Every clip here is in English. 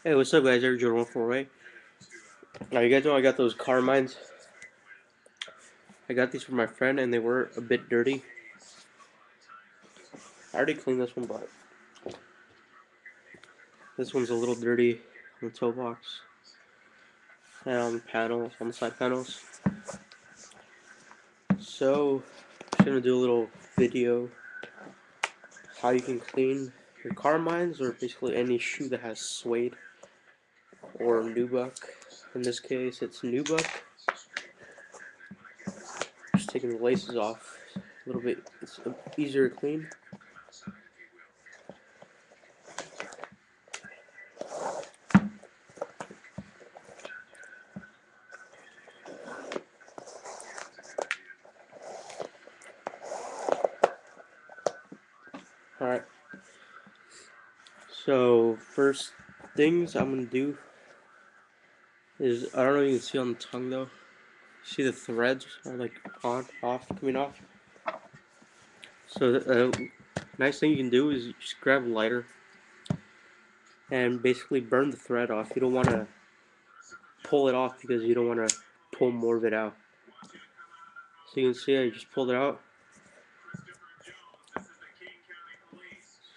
Hey, what's up, guys? Eric Jordan for Ray. Now, you guys know I got those Carmines. I got these for my friend, and they were a bit dirty. I already cleaned this one, but this one's a little dirty on the toe box and on the panels, on the side panels. So, I'm gonna do a little video how you can clean your Carmines, or basically any shoe that has suede or nubuck. In this case, it's nubuck. Just taking the laces off a little bit. It's easier to clean. All right. So first things I'm gonna do is, I don't know if you can see on the tongue though. See the threads are like on, off, coming off. So the nice thing you can do is you just grab a lighter and basically burn the thread off. You don't want to pull it off because you don't want to pull more of it out. So you can see I just pulled it out.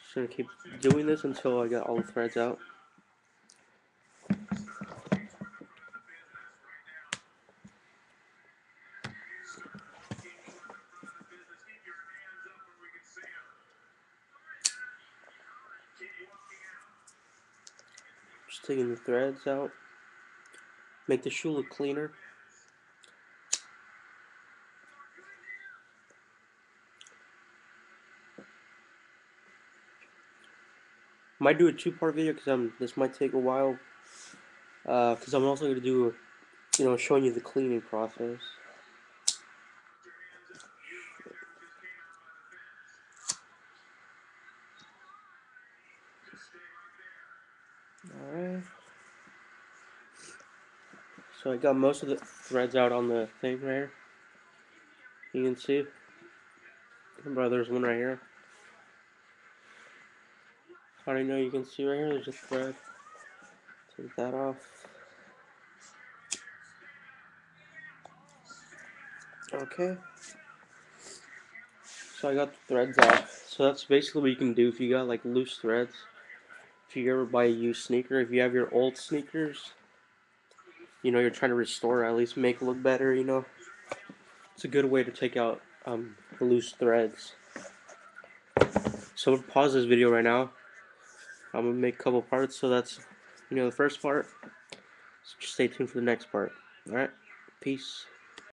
Just gonna keep doing this until I got all the threads out. Just taking the threads out. Make the shoe look cleaner. Might do a two-part video because this might take a while. Because I'm also gonna do, showing you the cleaning process. Alright. So I got most of the threads out on the thing right here. You can see. Bro, there's one right here. How do you know you can see right here? There's a thread. Take that off. Okay. So I got the threads off. So that's basically what you can do if you got like loose threads. If you ever buy a used sneaker, if you have your old sneakers, you're trying to restore, at least make it look better, It's a good way to take out the loose threads. So I'm gonna pause this video right now. I'm gonna make a couple parts, so that's the first part. So just stay tuned for the next part. Alright? Peace.